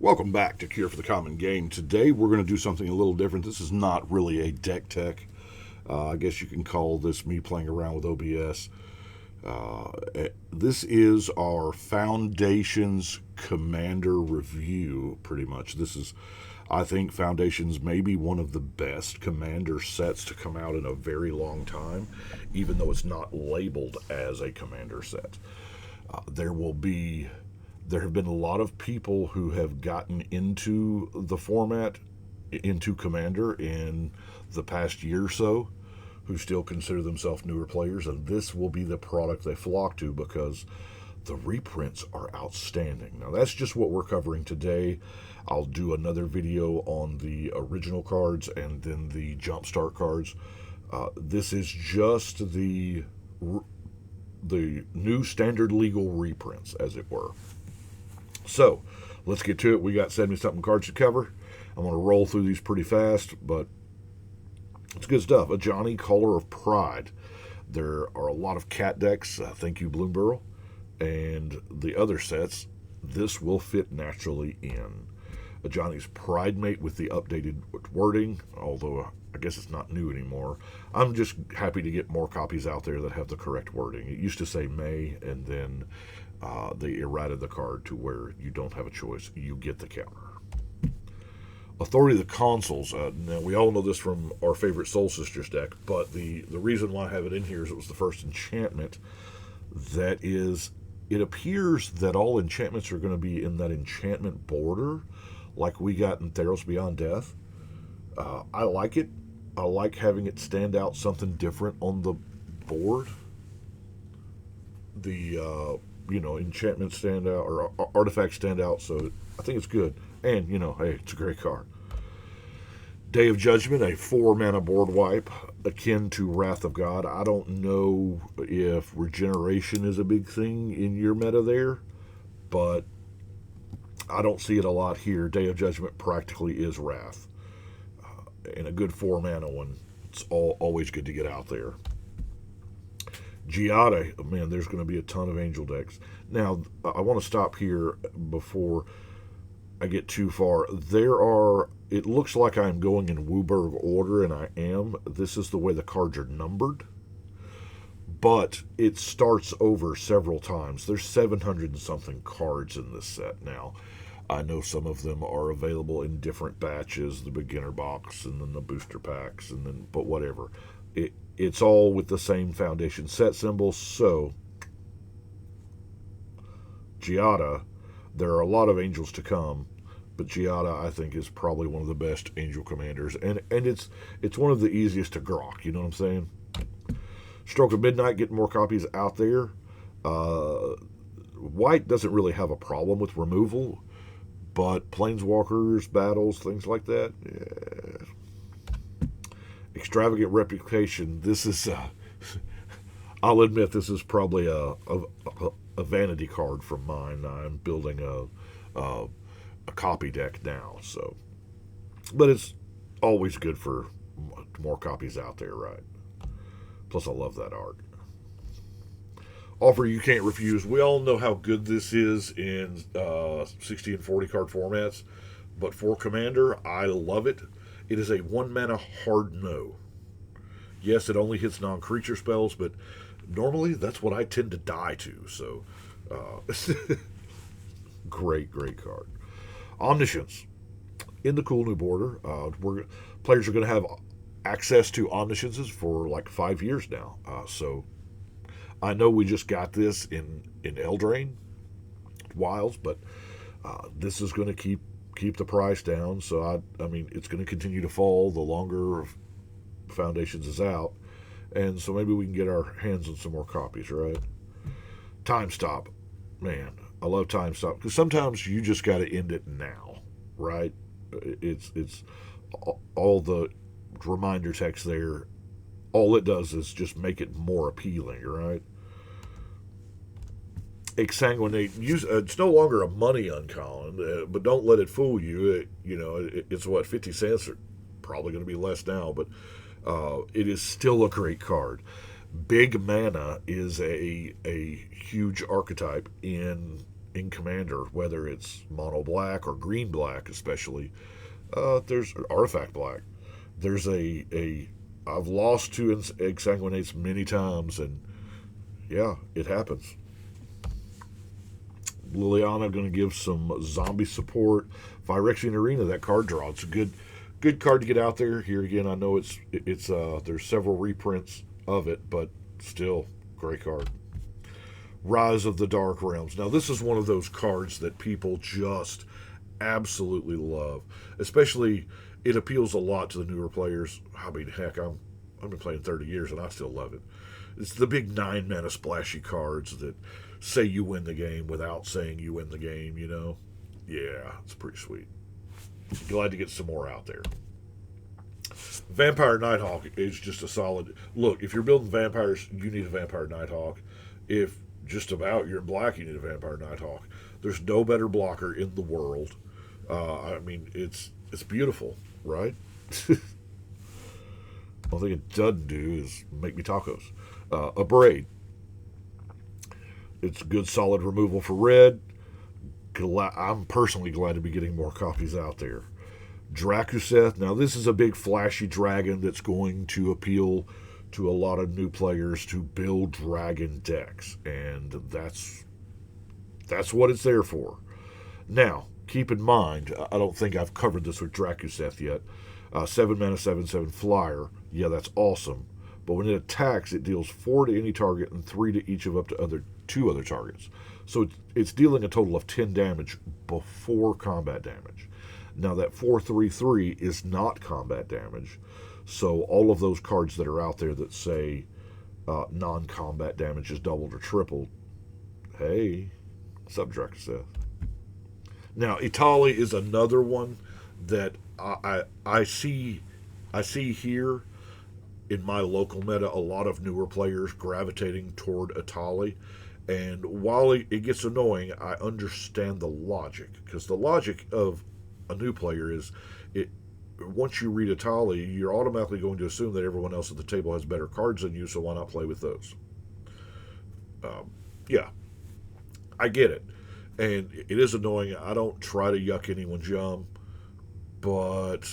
Welcome back to Cure for the Common Game. Today we're going to do something a little different. This is not really a deck tech. I guess you can call this me playing around with OBS. This is our Foundations Commander review, pretty much. This is, I think, Foundations maybe one of the best Commander sets to come out in a very long time, even though it's not labeled as a Commander set. There have been a lot of people who have gotten into the format, into Commander, in the past year or so, who still consider themselves newer players, and this will be the product they flock to because the reprints are outstanding. Now, that's just what we're covering today. I'll do another video on the original cards and then the Jumpstart cards. This is just the new standard legal reprints, as it were. So, let's get to it. We got 70-something cards to cover. I'm going to roll through these pretty fast, but it's good stuff. A Johnny Color of Pride. There are a lot of cat decks. Thank you, Bloomburrow. And the other sets, this will fit naturally in. A Johnny's Pride Mate with the updated wording, although I guess it's not new anymore. I'm just happy to get more copies out there that have the correct wording. It used to say May, and then they errated the card to where you don't have a choice. You get the counter. Authority of the Consuls. Now, we all know this from our favorite Soul Sisters deck, but the reason why I have it in here is it was the first enchantment. That is, it appears that all enchantments are going to be in that enchantment border, like we got in Theros Beyond Death. I like it. I like having it stand out something different on the board. The enchantments stand out, or artifacts stand out, so I think it's good. And, hey, it's a great card. Day of Judgment, a 4-mana board wipe, akin to Wrath of God. I don't know if regeneration is a big thing in your meta there, but I don't see it a lot here. Day of Judgment practically is Wrath. And a good 4-mana one. It's always good to get out there. Giada, man, there's going to be a ton of Angel decks. Now, I want to stop here before I get too far. It looks like I'm going in Wooburg order, and I am. This is the way the cards are numbered. But it starts over several times. There's 700 and something cards in this set now. I know some of them are available in different batches, the beginner box and then the booster packs, but whatever. It's all with the same Foundation set symbol. So, Giada, there are a lot of Angels to come, but Giada, I think, is probably one of the best Angel Commanders, and it's one of the easiest to grok, you know what I'm saying? Stroke of Midnight, getting more copies out there. White doesn't really have a problem with removal, but Planeswalkers, battles, things like that, yeah. Extravagant Reputation. This is, I'll admit, this is probably a vanity card from mine. I'm building a copy deck now, so. But it's always good for more copies out there, right? Plus, I love that art. Offer You Can't Refuse. We all know how good this is in 60 and 40 card formats, but for Commander, I love it. It is a 1-mana hard no. Yes, it only hits non-creature spells, but normally that's what I tend to die to. So, great card. Omniscience. In the cool new border, players are going to have access to Omnisciences for like 5 years now. So, I know we just got this in Eldraine Wilds, but this is going to keep the price down, so I mean, it's going to continue to fall the longer Foundations is out, and so maybe we can get our hands on some more copies, right? Time Stop. Man, I love Time Stop, because sometimes you just got to end it now, right? It's all the reminder text there, all it does is just make it more appealing, right? Exsanguinate. It's no longer a money uncommon, but don't let it fool you. It's what, 50 cents, or probably going to be less now, but it is still a great card. Big Mana is a huge archetype in in Commander, whether it's mono black or green black, especially. There's artifact black. There's I've lost to Exsanguinates many times, and yeah, it happens. Liliana going to give some zombie support. Phyrexian Arena, that card draw. It's a good card to get out there. Here again, I know it's there's several reprints of it, but still, great card. Rise of the Dark Realms. Now, this is one of those cards that people just absolutely love. Especially, it appeals a lot to the newer players. I mean, heck, I've been playing 30 years and I still love it. It's the big 9-mana splashy cards that say you win the game without saying you win the game, you know? Yeah, it's pretty sweet. Glad to get some more out there. Vampire Nighthawk is just a solid... Look, if you're building vampires, you need a Vampire Nighthawk. If just about you're in black, you need a Vampire Nighthawk. There's no better blocker in the world. I mean, it's beautiful, right? One thing it doesn't do is make me tacos. A Braid. It's good, solid removal for red. I'm personally glad to be getting more copies out there. Drakuseth. Now, this is a big, flashy dragon that's going to appeal to a lot of new players to build dragon decks, and that's what it's there for. Now, keep in mind, I don't think I've covered this with Drakuseth yet. 7 mana, 7/7 flyer. Yeah, that's awesome. But when it attacks, it deals 4 to any target and 3 to each of up to 2 other targets. So it's dealing a total of 10 damage before combat damage. Now, that 4/3/3 is not combat damage. So all of those cards that are out there that say non-combat damage is doubled or tripled, hey, what's up, Drakuseth? Now, Italy is another one that I see here in my local meta, a lot of newer players gravitating toward Italy. And while it gets annoying, I understand the logic. Because the logic of a new player is, once you read Italy, you're automatically going to assume that everyone else at the table has better cards than you, so why not play with those? Yeah, I get it. And it is annoying. I don't try to yuck anyone's yum, but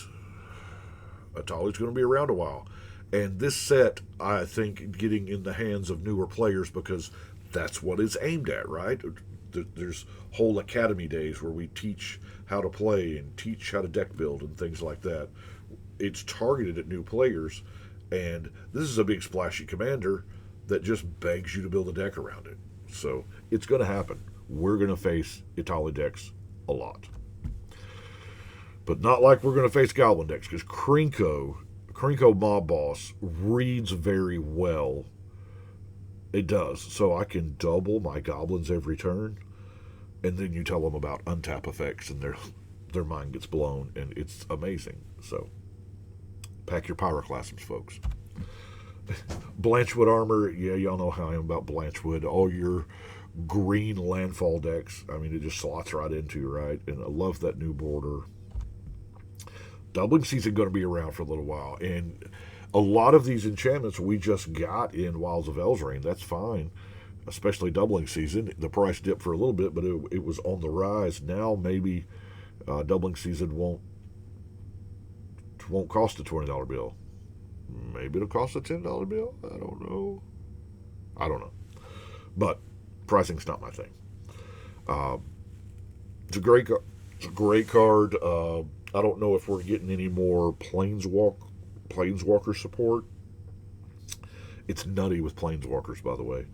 Italy's going to be around a while. And this set, I think, getting in the hands of newer players, because that's what it's aimed at, right? There's whole academy days where we teach how to play and teach how to deck build and things like that. It's targeted at new players, and this is a big splashy commander that just begs you to build a deck around it. So it's going to happen. We're going to face Italy decks a lot. But not like we're going to face Goblin decks, because Krinko Mob Boss reads very well. It does. So I can double my goblins every turn, and then you tell them about untap effects, and their mind gets blown, and it's amazing. So pack your pyroclasms, folks. Blanchwood Armor, yeah, y'all know how I am about Blanchwood. All your green landfall decks, I mean, it just slots right into, right? And I love that new border. Doubling Season going to be around for a little while, and a lot of these enchantments we just got in Wilds of Eldraine. That's fine, especially Doubling Season. The price dipped for a little bit, but it was on the rise. Now maybe Doubling Season won't cost a $20 bill. Maybe it'll cost a $10 bill. I don't know. But pricing's not my thing. It's a great card. I don't know if we're getting any more Planeswalker support. It's nutty with Planeswalkers, by the way.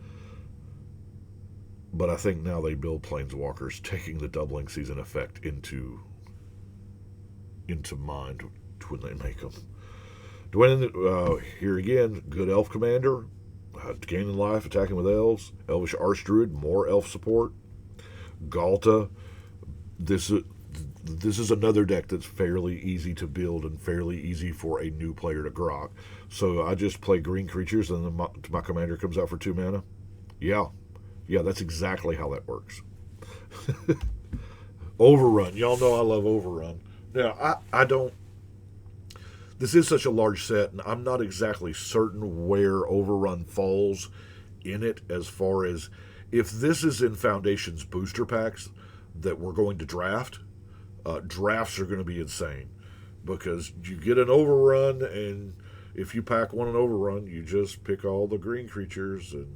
But I think now they build Planeswalkers taking the Doubling Season effect into mind when they make them. Dwayne, here again, good elf commander, gaining life, attacking with elves. Elvish Archdruid, more elf support. Galta, this is another deck that's fairly easy to build and fairly easy for a new player to grok. So I just play green creatures, and then my commander comes out for 2 mana. Yeah, that's exactly how that works. Overrun, y'all know I love Overrun. Now, I don't. This is such a large set, and I'm not exactly certain where Overrun falls in it, as far as If this is in Foundation's booster packs that we're going to draft, drafts are going to be insane because you get an overrun, and if you pack one an overrun, you just pick all the green creatures, and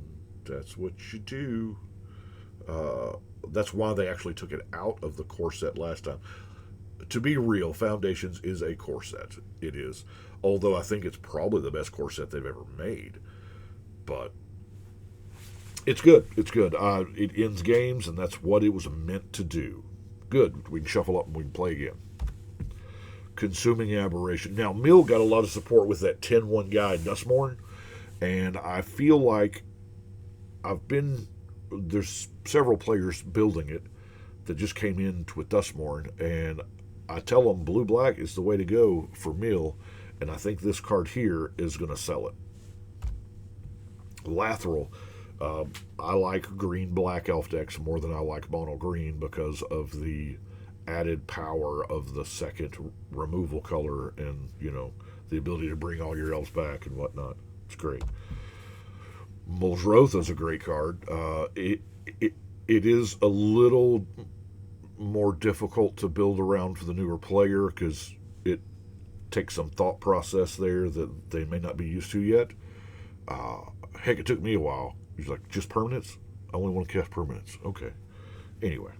that's what you do. That's why they actually took it out of the core set last time. To be real, Foundations is a core set. It is. Although I think it's probably the best core set they've ever made. But it's good. It's good. It ends games, and that's what it was meant to do. Good. We can shuffle up and we can play again. Consuming Aberration. Now, Mill got a lot of support with that 10-1 guy, Dustmorn, and I feel like there's several players building it that just came in with Dustmorn, and I tell them blue-black is the way to go for Mill, and I think this card here is going to sell it. Lateral. I like green-black elf decks more than I like mono-green because of the added power of the second removal color and, the ability to bring all your elves back and whatnot. It's great. Mulrotha is a great card. It is a little more difficult to build around for the newer player because it takes some thought process there that they may not be used to yet. Heck, it took me a while. He's like, just permanents? I only want to cast permanents. Okay. Anyway.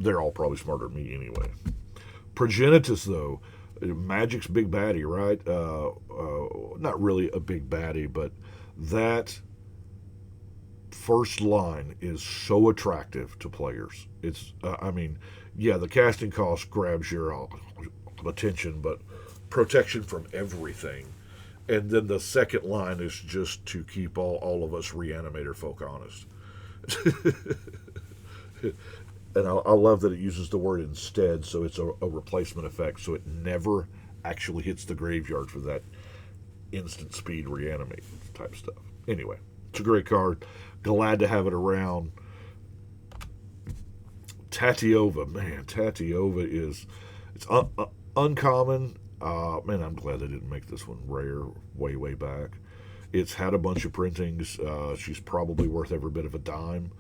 They're all probably smarter than me anyway. Progenitus, though, Magic's big baddie, right? Not really a big baddie, but that first line is so attractive to players. It's, the casting cost grabs your attention, but protection from everything. And then the second line is just to keep all of us reanimator folk honest. And I love that it uses the word instead, so it's a replacement effect, so it never actually hits the graveyard for that instant speed reanimate type stuff. Anyway, it's a great card. Glad to have it around. Tatiova, man, it's uncommon. Man, I'm glad they didn't make this one rare way back. It's had a bunch of printings. She's probably worth every bit of a dime.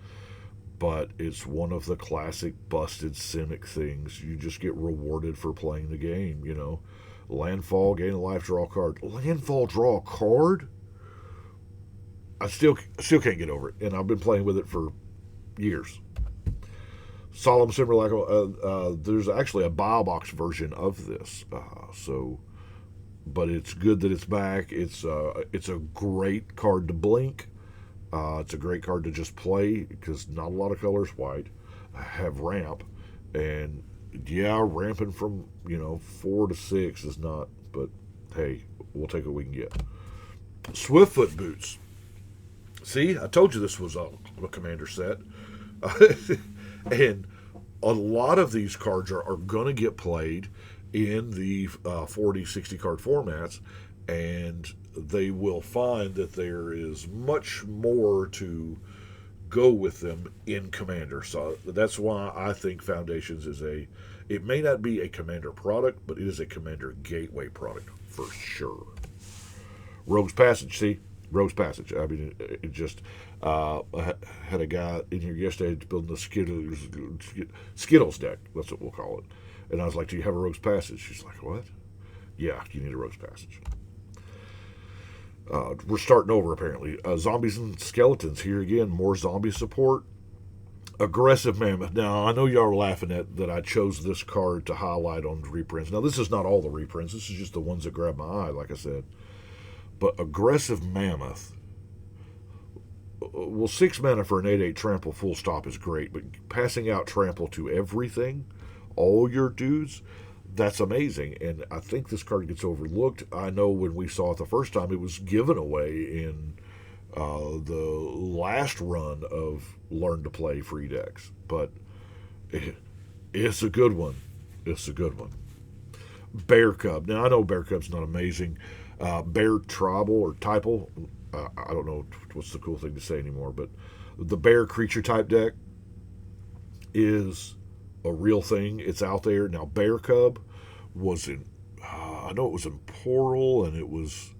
But it's one of the classic busted Simic things. You just get rewarded for playing the game, Landfall, gain a life, draw a card. Landfall, draw a card? I still can't get over it, and I've been playing with it for years. Solemn Simulacrum, there's actually a Biobox version of this, but it's good that it's back. It's a great card to blink. It's a great card to just play because not a lot of colors white have ramp, and ramping from 4 to 6 is not, but hey, we'll take what we can get. Swiftfoot Boots. See, I told you this was a commander set. And a lot of these cards are going to get played in the 40, 60 card formats, and they will find that there is much more to go with them in Commander. So that's why I think Foundations it may not be a Commander product, but it is a Commander gateway product for sure. Rogue's Passage, see? Rogue's Passage. I mean, it just, I had a guy in here yesterday building a Skittles deck. That's what we'll call it. And I was like, do you have a Rogue's Passage? She's like, what? Yeah, you need a Rogue's Passage. We're starting over, apparently. Zombies and Skeletons. Here again, more zombie support. Aggressive Mammoth. Now, I know y'all are laughing at that I chose this card to highlight on reprints. Now, this is not all the reprints. This is just the ones that grab my eye, like I said. But Aggressive Mammoth. Well, 6 mana for an 8/8 trample full stop is great, but passing out trample to everything, all your dudes, that's amazing. And I think this card gets overlooked. I know when we saw it the first time, it was given away in the last run of Learn to Play free decks. But it's a good one. It's a good one. Bear Cub. Now, I know Bear Cub's not amazing. Bear Tribal or Typal. I don't know what's the cool thing to say anymore, but the bear creature type deck is a real thing. It's out there. Now, Bear Cub was in, I know it was in Portal, and it was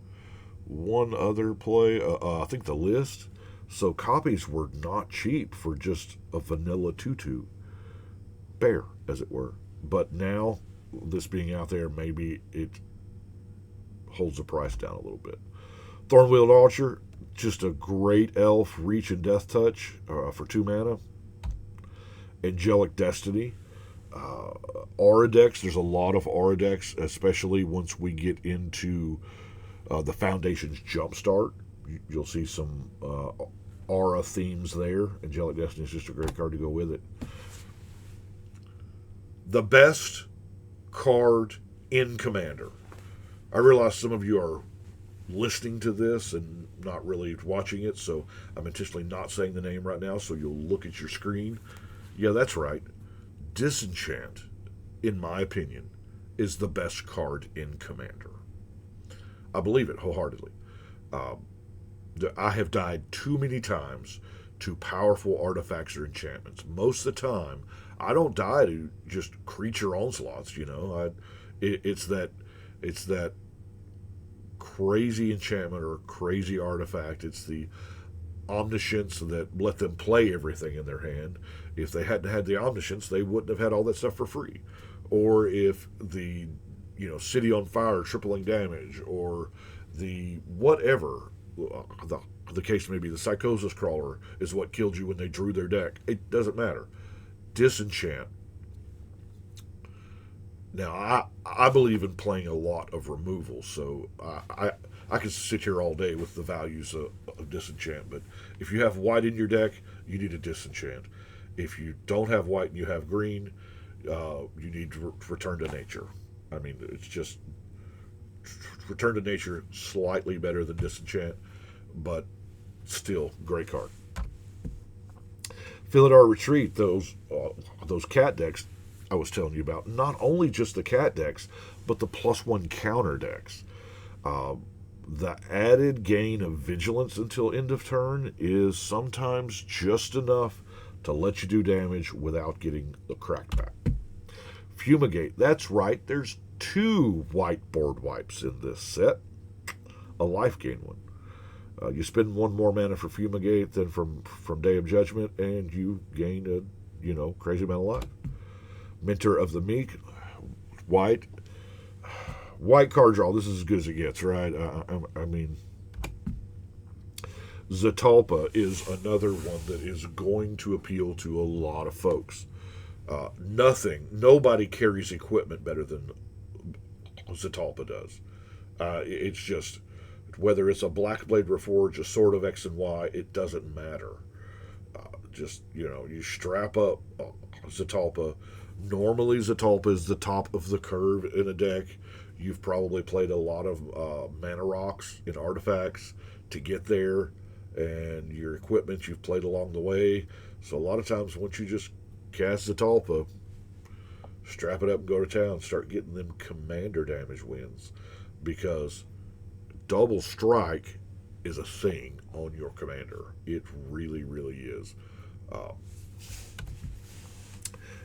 one other play, I think the List. So copies were not cheap for just a vanilla tutu bear, as it were. But now, this being out there, maybe it holds the price down a little bit. Thornwheeled Archer, just a great elf, reach and death touch for 2 mana. Angelic Destiny. Aura decks, there's a lot of Aura decks, especially once we get into the Foundation's Jumpstart. You'll see some Aura themes there. Angelic Destiny is just a great card to go with it. The best card in Commander. I realize some of you are listening to this and not really watching it, so I'm intentionally not saying the name right now, so you'll look at your screen. Yeah, that's right. Disenchant, in my opinion, is the best card in Commander. I believe it wholeheartedly. I have died too many times to powerful artifacts or enchantments. Most of the time, I don't die to just creature onslaughts. It's that crazy enchantment or crazy artifact. It's the omniscience that let them play everything in their hand. If they hadn't had the omniscience, they wouldn't have had all that stuff for free. Or if the city on fire, tripling damage, or the whatever the case may be, the psychosis crawler is what killed you when they drew their deck. It doesn't matter. Disenchant. Now, I believe in playing a lot of removal, so I could sit here all day with the values of disenchant, but if you have white in your deck, you need a disenchant. If you don't have white and you have green, you need to return to nature. I mean, it's just return to nature, slightly better than disenchant, but still great card. Philidor Retreat, those cat decks I was telling you about, not only just the cat decks, but the +1 counter decks. The added gain of vigilance until end of turn is sometimes just enough to let you do damage without getting the crackback. Fumigate, that's right, there's 2 white board wipes in this set. A life gain one. You spend 1 more mana for Fumigate than from Day of Judgment, and you gain a crazy amount of life. Mentor of the Meek, white card draw. This is as good as it gets, right? I mean, Zetalpa is another one that is going to appeal to a lot of folks. Nobody carries equipment better than Zetalpa does. It's just, whether it's a Black Blade Reforge, a Sword of X and Y, it doesn't matter. You strap up Zetalpa. Normally, Zetalpa is the top of the curve in a deck. You've probably played a lot of mana rocks in artifacts to get there, and your equipment you've played along the way. So a lot of times, once you just cast Zetalpa, strap it up and go to town, start getting them commander damage wins, because double strike is a thing on your commander. It really, really is.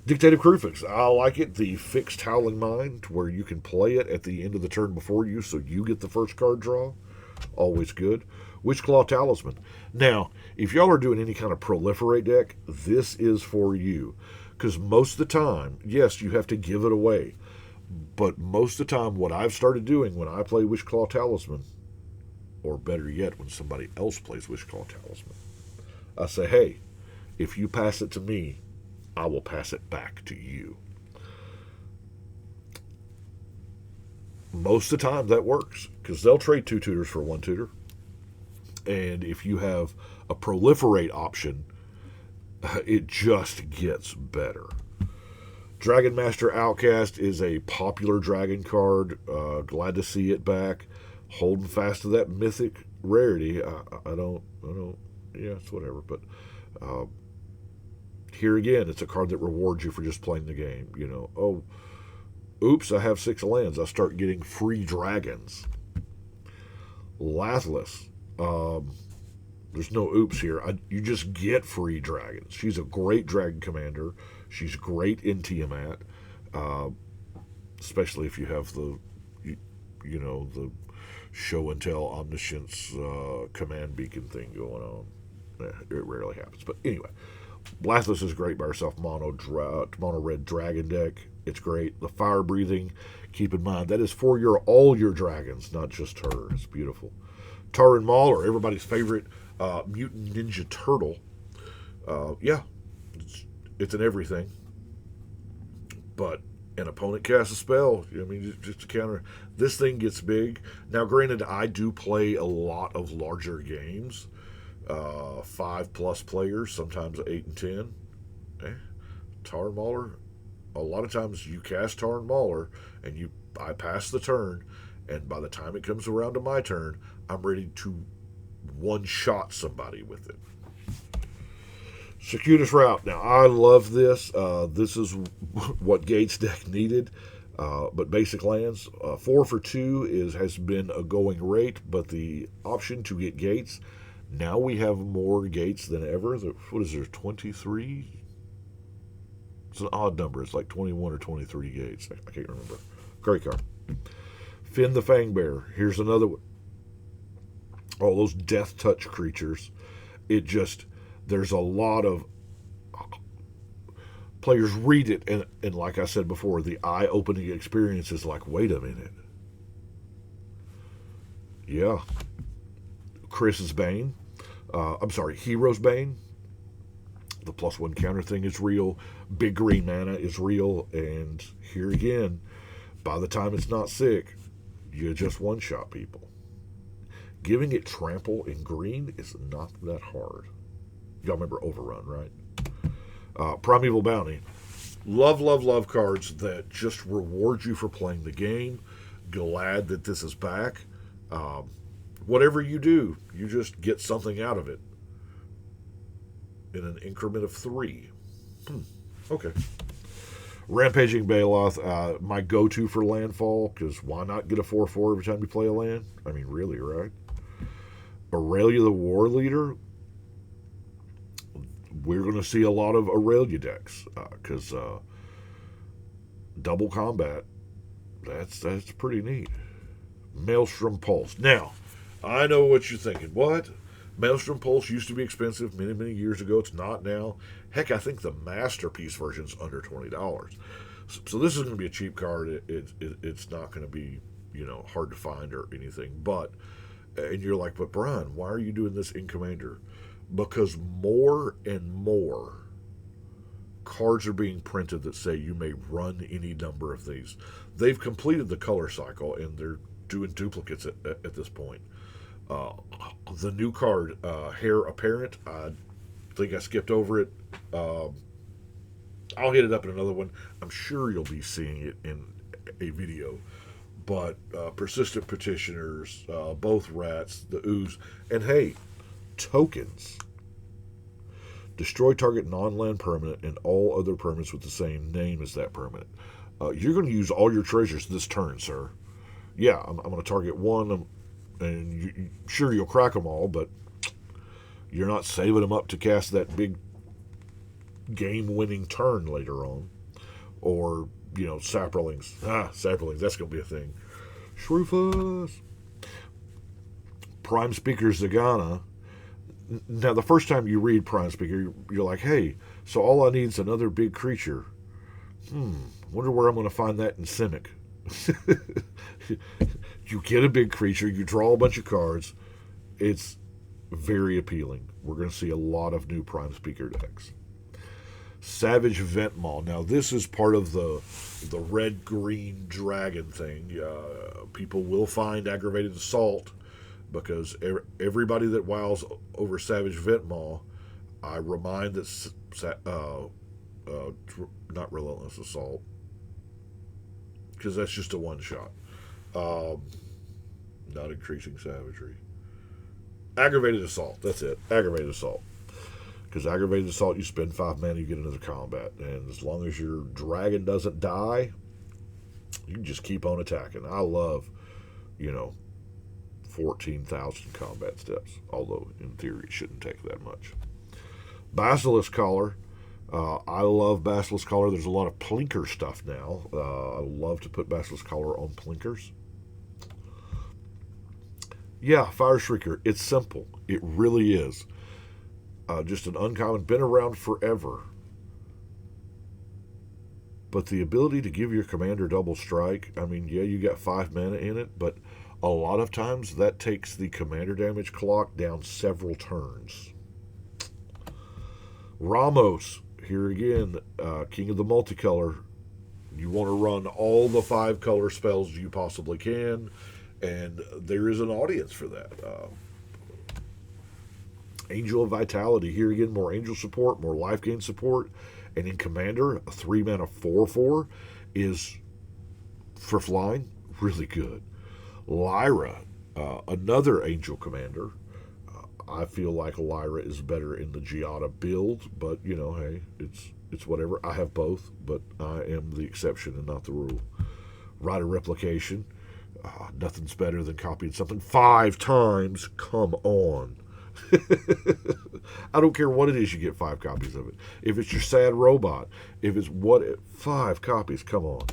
Dictative Crucifix, I like it. The fixed Howling Mind, where you can play it at the end of the turn before you, so you get the first card draw. Always good. Witchclaw Talisman. Now, if y'all are doing any kind of proliferate deck, this is for you. Because most of the time, yes, you have to give it away. But most of the time, what I've started doing when I play Witchclaw Talisman, or better yet, when somebody else plays Witchclaw Talisman, I say, hey, if you pass it to me, I will pass it back to you. Most of the time that works, because they'll trade 2 tutors for 1 tutor. And if you have a proliferate option, it just gets better. Dragon Master Outcast is a popular dragon card. Glad to see it back. Holding fast to that mythic rarity. I don't. Yeah, it's whatever. But here again, it's a card that rewards you for just playing the game. Oh, oops, I have 6 lands. I start getting free dragons. Lathless. There's no oops here. You just get free dragons. She's a great dragon commander. She's great in Tiamat, especially if you have the show and tell omniscience command beacon thing going on. It rarely happens. But anyway, Blasphemous is great by herself. Mono red dragon deck. It's great. The fire breathing, keep in mind, that is for all your dragons, not just her. It's beautiful. Taran Maul, everybody's favorite mutant ninja turtle. Yeah, it's in everything. But an opponent casts a spell. I mean, just to counter. This thing gets big. Now, granted, I do play a lot of larger games. 5+ players, sometimes 8 and 10. Taran Mauler, a lot of times you cast Taran Mauler and I pass the turn, and by the time it comes around to my turn, I'm ready to one-shot somebody with it. Circuitous Route. Now, I love this. This is what Gates deck needed. But basic lands, 4 for 2 has been a going rate, but the option to get Gates, now we have more Gates than ever. What is there, 23? It's an odd number. It's like 21 or 23 Gates. I can't remember. Great card. Finn the Fangbearer. Here's another one. All those death touch creatures. There's a lot of players read it, and like I said before, the eye-opening experience is like, wait a minute. Yeah. Chris's Bane. Hero's Bane. The +1 counter thing is real. Big green mana is real. And here again, by the time it's not sick, you just one-shot people. Giving it trample in green is not that hard. Y'all remember Overrun, right? Primeval Bounty. Love cards that just reward you for playing the game. Glad that this is back. Whatever you do, you just get something out of it in an increment of 3. Okay. Rampaging Baloth, my go-to for landfall, because why not get a 4/4 every time you play a land? I mean, really, right? Aurelia the War Leader. We're going to see a lot of Aurelia decks, because double combat, that's pretty neat. Maelstrom Pulse. Now, I know what you're thinking. What? Maelstrom Pulse used to be expensive many years ago. It's not now. Heck, I think the Masterpiece version's under $20. So this is going to be a cheap card. It's not going to be, hard to find or anything. And you're like, but Brian, why are you doing this in Commander? Because more and more cards are being printed that say you may run any number of these. They've completed the color cycle, and they're doing duplicates at this point. The new card, Heir Apparent, I think I skipped over it. I'll hit it up in another one. I'm sure you'll be seeing it in a video. But Persistent Petitioners, both Rats, the Ooze, and hey, tokens. Destroy target non-land permanent and all other permanents with the same name as that permanent. You're going to use all your treasures this turn, sir. Yeah, I'm going to target one, and sure, you'll crack them all, but you're not saving them up to cast that big game-winning turn later on. Or, Saprolings. Saprolings, that's going to be a thing. Shrufus. Prime Speaker Zagana. Now, the first time you read Prime Speaker, you're like, hey, so all I need is another big creature. Wonder where I'm going to find that in Simic. You get a big creature, you draw a bunch of cards. It's very appealing. We're going to see a lot of new Prime Speaker decks. Savage Vent Maw. Now, this is part of the red-green dragon thing. People will find Aggravated Assault, because everybody that wows over Savage Vent Maw, I remind that not Relentless Assault, because that's just a one-shot. Not increasing savagery. Aggravated Assault. That's it. Aggravated Assault. Because Aggravated Assault, you spend 5 mana, you get another combat. And as long as your dragon doesn't die, you can just keep on attacking. I love, 14,000 combat steps. Although, in theory, it shouldn't take that much. Basilisk Collar. I love Basilisk Collar. There's a lot of Plinker stuff now. I love to put Basilisk Collar on Plinkers. Yeah, Fire Shrieker. It's simple. It really is. Just an uncommon, been around forever. But the ability to give your commander double strike, I mean, yeah, you got 5 mana in it, but a lot of times that takes the commander damage clock down several turns. Ramos, here again, king of the multicolor. You want to run all the 5 color spells you possibly can, and there is an audience for that. Angel of Vitality, here again, more angel support, more life gain support. And in Commander, a 3 mana 4/4 is, for flying, really good. Lyra, another angel commander. I feel like Lyra is better in the Giada build, but, you know, hey, it's whatever. I have both, but I am the exception and not the rule. Rider Replication, nothing's better than copying something 5 times. Come on. I don't care what it is, you get 5 copies of it. If it's your sad robot, if it's 5 copies, come on.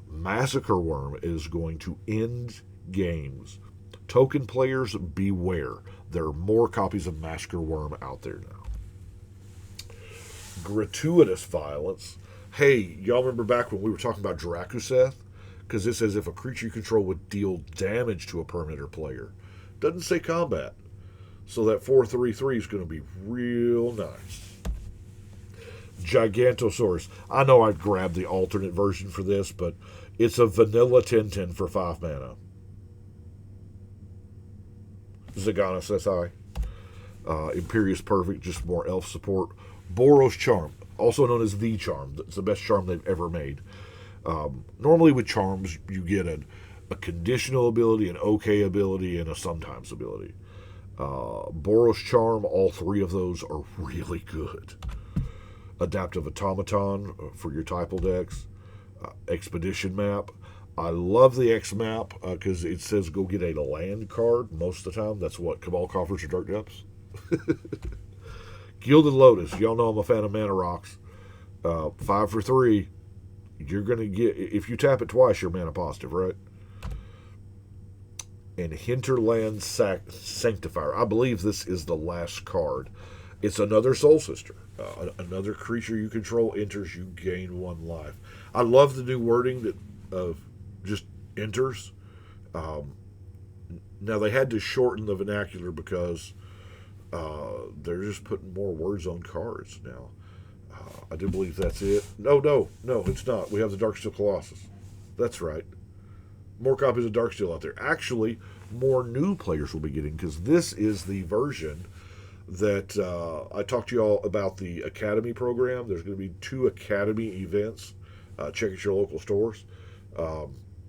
Massacre Worm is going to end games. Token players, beware. There are more copies of Massacre Worm out there now. Gratuitous Violence. Hey, y'all remember back when we were talking about Drakuseth? Because it says if a creature you control would deal damage to a permanent or player. Doesn't say combat. So that 4/3/3 is going to be real nice. Gigantosaurus. I know I'd grab the alternate version for this, but it's a vanilla 10/10 for 5 mana. Zagana says hi. Imperious Perfect, just more elf support. Boros Charm, also known as the Charm. It's the best charm they've ever made. Normally with charms, you get a conditional ability, an okay ability, and a sometimes ability. Boros Charm, all 3 of those are really good. Adaptive Automaton for your Typal decks. Expedition Map. I love the X map because it says go get a land card most of the time. That's what Cabal Coffers or Dark Depths. Gilded Lotus. Y'all know I'm a fan of Mana Rocks. 5 for 3. You're going to get, if you tap it twice, you're mana positive, right? And Hinterland Sanctifier. I believe this is the last card. It's another Soul Sister. Another creature you control enters, you gain 1 life. I love the new wording that of just enters. Now, they had to shorten the vernacular because they're just putting more words on cards now. I do believe that's it. No, it's not. We have the Darksteel Colossus. That's right. More copies of Darksteel out there. Actually, more new players will be getting, because this is the version that I talked to y'all about the Academy program. There's going to be 2 Academy events. Check at your local stores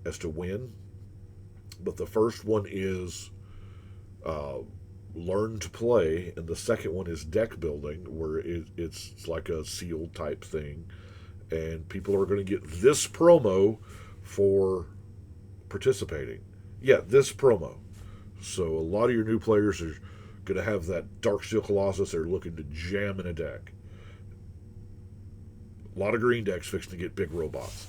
as to when. But the first one is Learn to Play, and the second one is Deck Building, where it's like a sealed type thing. And people are going to get this promo for participating. Yeah, this promo. So a lot of your new players are going to have that Darksteel Colossus they're looking to jam in a deck. A lot of green decks fixing to get big robots.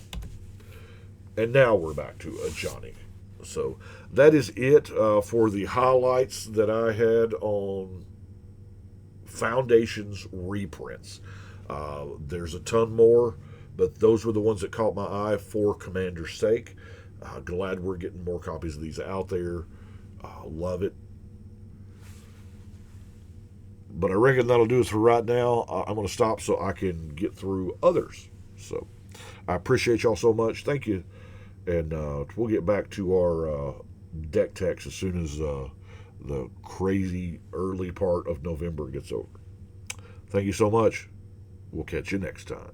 And now we're back to Johnny. So that is it for the highlights that I had on Foundation's reprints. There's a ton more, but those were the ones that caught my eye for Commander's sake. Glad we're getting more copies of these out there. Love it. But I reckon that'll do us for right now. I'm going to stop so I can get through others. So I appreciate y'all so much. Thank you. And we'll get back to our deck techs as soon as the crazy early part of November gets over. Thank you so much. We'll catch you next time.